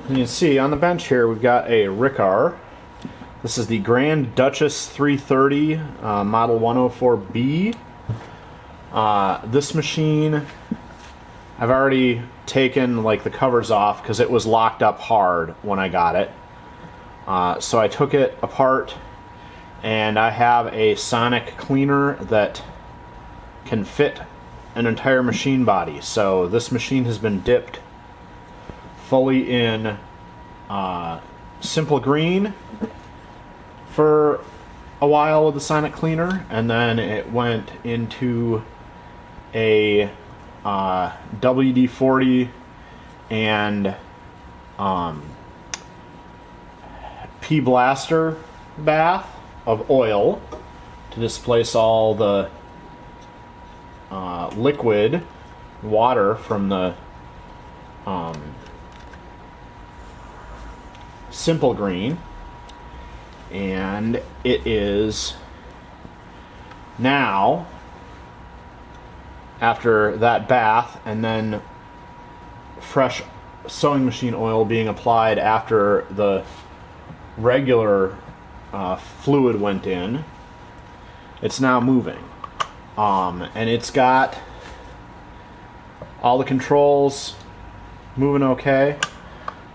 You can see on the bench here we've got a Riccar. This is the Grand Duchess 330 model 104B. This machine, I've already taken like the covers off because it was locked up hard when I got it. So I took it apart, and I have a sonic cleaner that can fit an entire machine body. So this machine has been dipped fully in simple green for a while with the sonic cleaner, and then it went into a WD-40 and P-Blaster bath of oil to displace all the liquid water from the simple green. And it is now, after that bath and then fresh sewing machine oil being applied after the regular fluid went in, it's now moving. And it's got all the controls moving okay,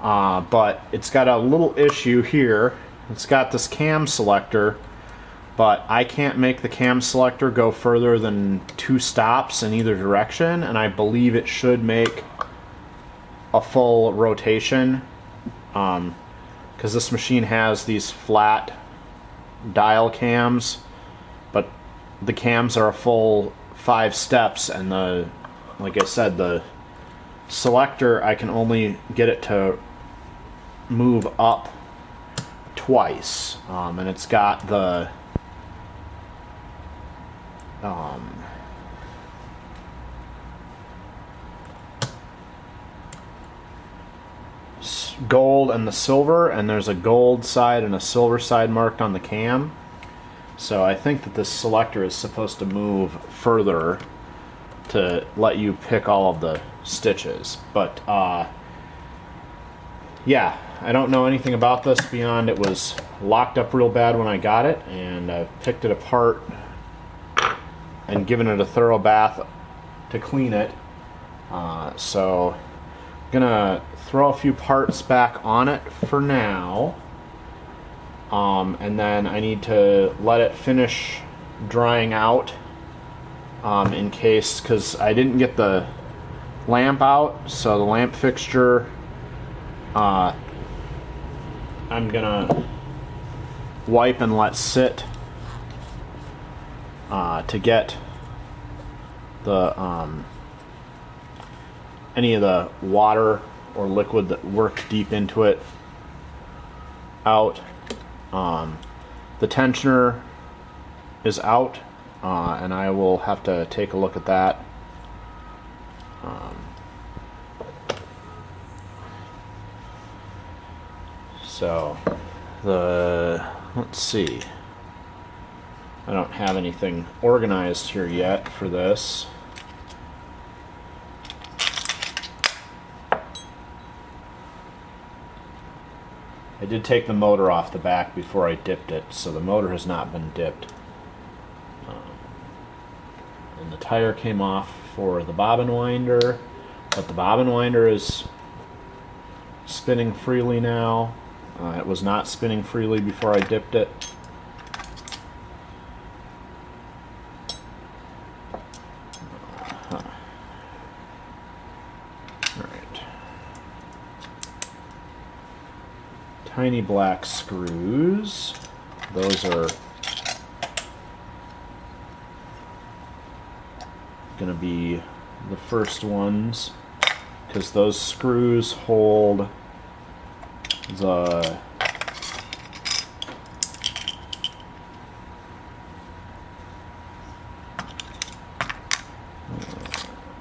but it's got a little issue here. It's got this cam selector, but I can't make the cam selector go further than 2 stops in either direction, and I believe it should make a full rotation, because this machine has these flat dial cams, but the cams are a full 5 steps, and like I said, the selector, I can only get it to move up twice, and it's got the gold and the silver, and there's a gold side and a silver side marked on the cam. So I think that this selector is supposed to move further to let you pick all of the stitches, but yeah, I don't know anything about this beyond it was locked up real bad when I got it, and I've picked it apart and given it a thorough bath to clean it. So I'm gonna throw a few parts back on it for now, and then I need to let it finish drying out in case, because I didn't get the lamp out, so the lamp fixture I'm gonna wipe and let sit to get the any of the water or liquid that worked deep into it out. The tensioner is out, and I will have to take a look at that. So let's see, I don't have anything organized here yet for this. I did take the motor off the back before I dipped it, so the motor has not been dipped. And the tire came off for the bobbin winder, but the bobbin winder is spinning freely now. It was not spinning freely before I dipped it. Alright. Tiny black screws. Those are going to be the first ones, because those screws hold the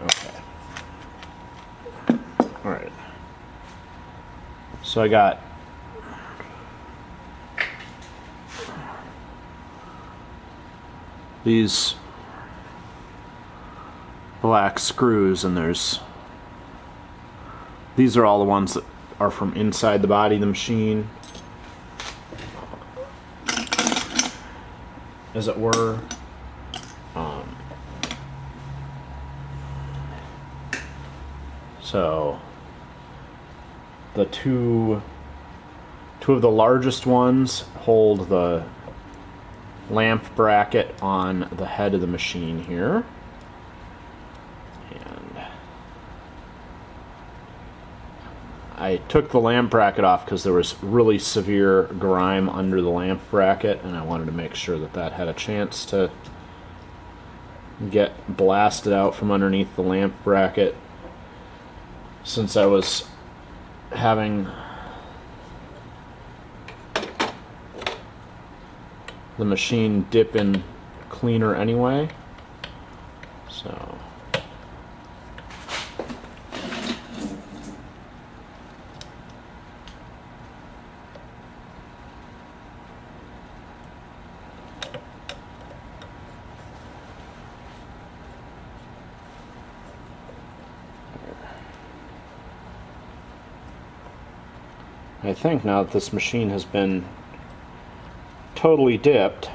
okay. All right. So I got these black screws, and these are all the ones that are from inside the body of the machine, as it were. So the two of the largest ones hold the lamp bracket on the head of the machine here. And I took the lamp bracket off because there was really severe grime under the lamp bracket, and I wanted to make sure that that had a chance to get blasted out from underneath the lamp bracket, since I was having the machine dip in cleaner anyway. So I think now that this machine has been totally dipped,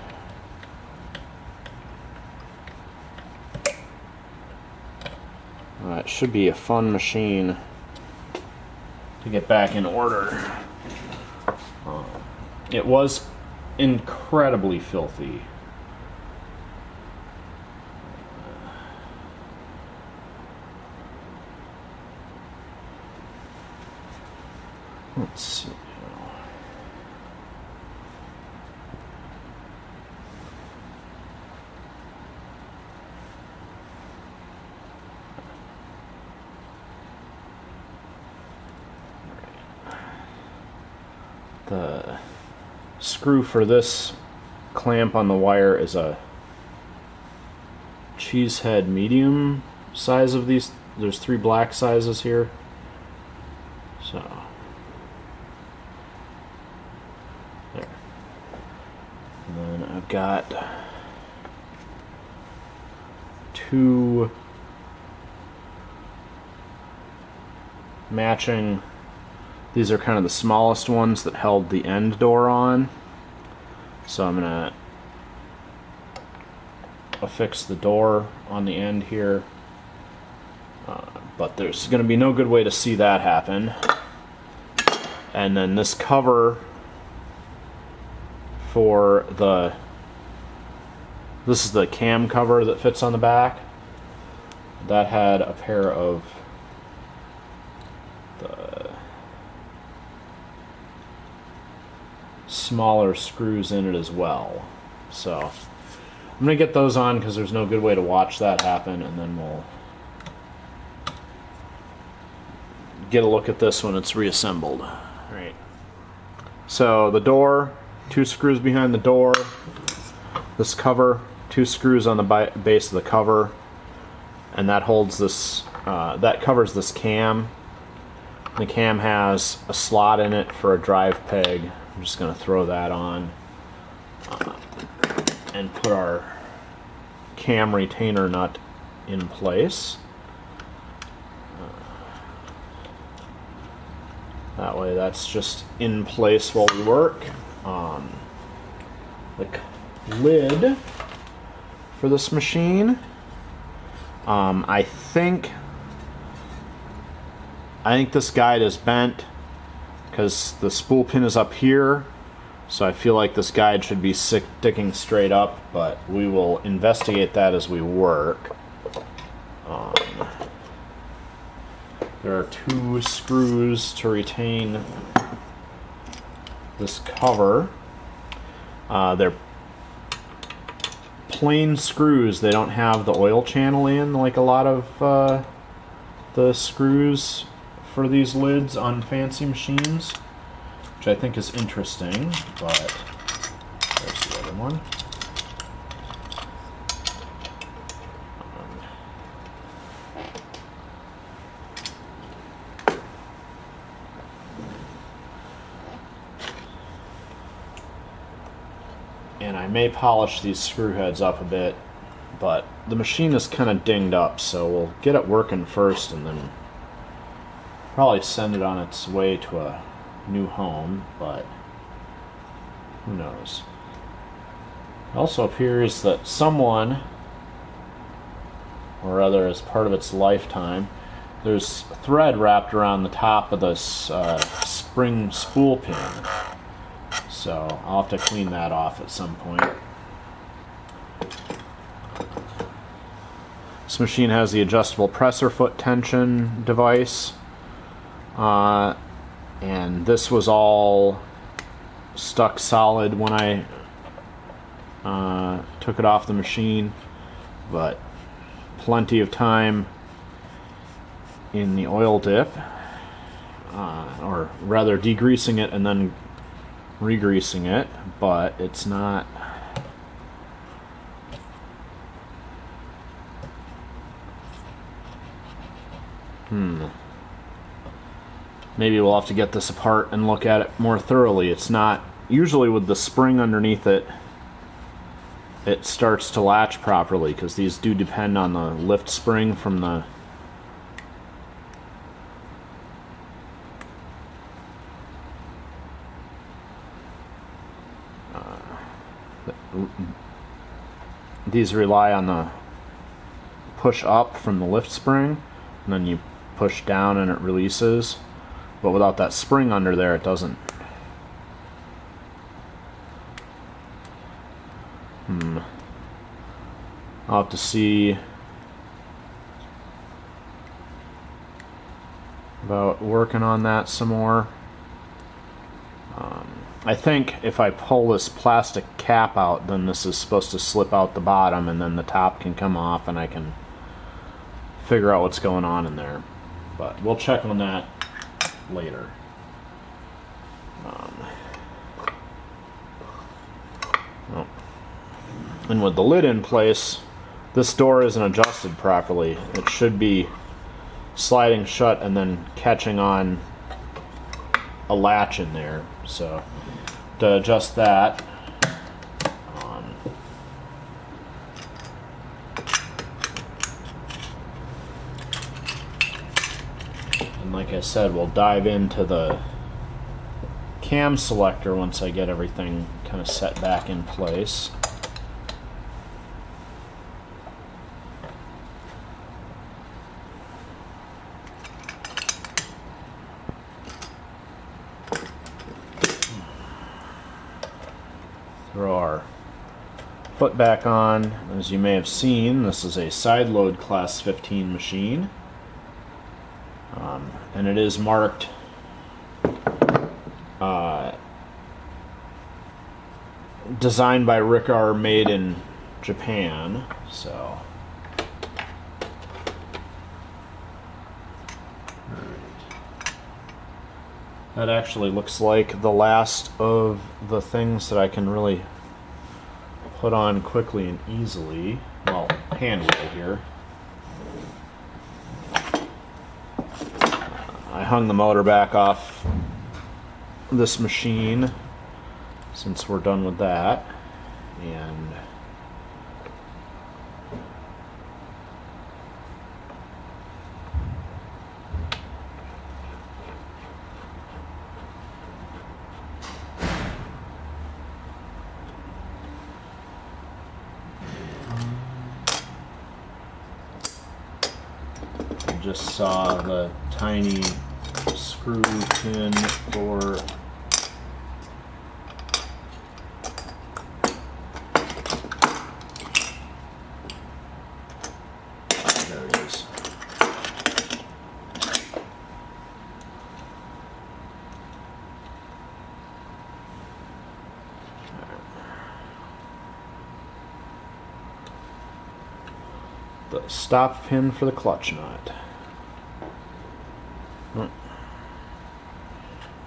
it should be a fun machine to get back in order. It was incredibly filthy. Let's see. The screw for this clamp on the wire is a cheese head medium size of these. There's 3 black sizes here. So there. And then I've got 2 matching. These are kind of the smallest ones that held the end door on. So I'm going to affix the door on the end here. But there's going to be no good way to see that happen. And then this cover for the... This is the cam cover that fits on the back. That had a pair of the smaller screws in it as well. So I'm going to get those on because there's no good way to watch that happen, and then we'll get a look at this when it's reassembled. Right. So the door, 2 screws behind the door. This cover, 2 screws on the base of the cover, and that holds this, that covers this cam. The cam has a slot in it for a drive peg. I'm just going to throw that on and put our cam retainer nut in place. That way that's just in place while we work. The lid for this machine, I think this guide is bent because the spool pin is up here, so I feel like this guide should be sticking straight up, but we will investigate that as we work. There are 2 screws to retain this cover. They're plain screws. They don't have the oil channel in like a lot of the screws for these lids on fancy machines, which I think is interesting, but there's the other one. And I may polish these screw heads up a bit, but the machine is kind of dinged up, so we'll get it working first and then Probably send it on its way to a new home, but who knows. It also appears that someone, or rather as part of its lifetime, there's thread wrapped around the top of this spring spool pin. So I'll have to clean that off at some point. This machine has the adjustable presser foot tension device. And this was all stuck solid when I took it off the machine, but plenty of time in the oil dip, or rather degreasing it and then regreasing it, but it's not maybe we'll have to get this apart and look at it more thoroughly. It's not, usually with the spring underneath it, it starts to latch properly, because these do depend on the lift spring from the these rely on the push up from the lift spring, and then you push down and it releases. But without that spring under there, it doesn't. I'll have to see about working on that some more. I think if I pull this plastic cap out, then this is supposed to slip out the bottom, and then the top can come off and I can figure out what's going on in there. But we'll check on that later. And with the lid in place, this door isn't adjusted properly. It should be sliding shut and then catching on a latch in there. So to adjust that, and like I said, we'll dive into the cam selector once I get everything kind of set back in place. Throw our foot back on. As you may have seen, this is a side load class 15 machine, and it is marked designed by Riccar, made in Japan. So that actually looks like the last of the things that I can really put on quickly and easily. Well, hand wheel here. I hung the motor back off this machine since we're done with that, and just saw the tiny screw pin for there it is. The stop pin for the clutch nut.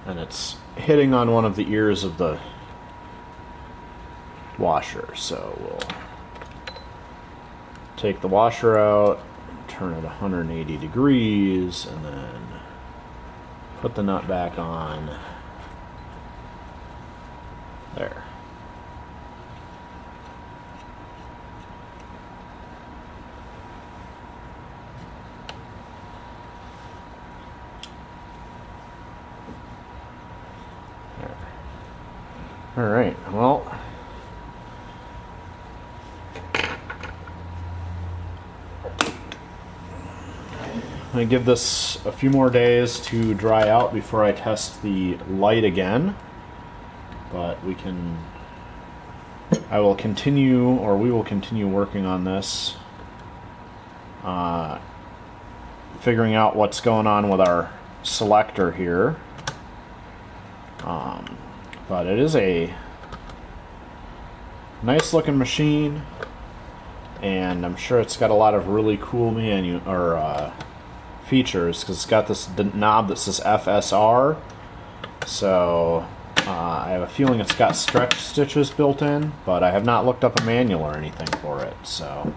And it's hitting on one of the ears of the washer, so we'll take the washer out, turn it 180 degrees, and then put the nut back on. There. Alright, well, I'm going to give this a few more days to dry out before I test the light again. But I will continue, or we will continue working on this, figuring out what's going on with our selector here. But it is a nice looking machine, and I'm sure it's got a lot of really cool features, because it's got this knob that says FSR, so I have a feeling it's got stretch stitches built in, but I have not looked up a manual or anything for it, so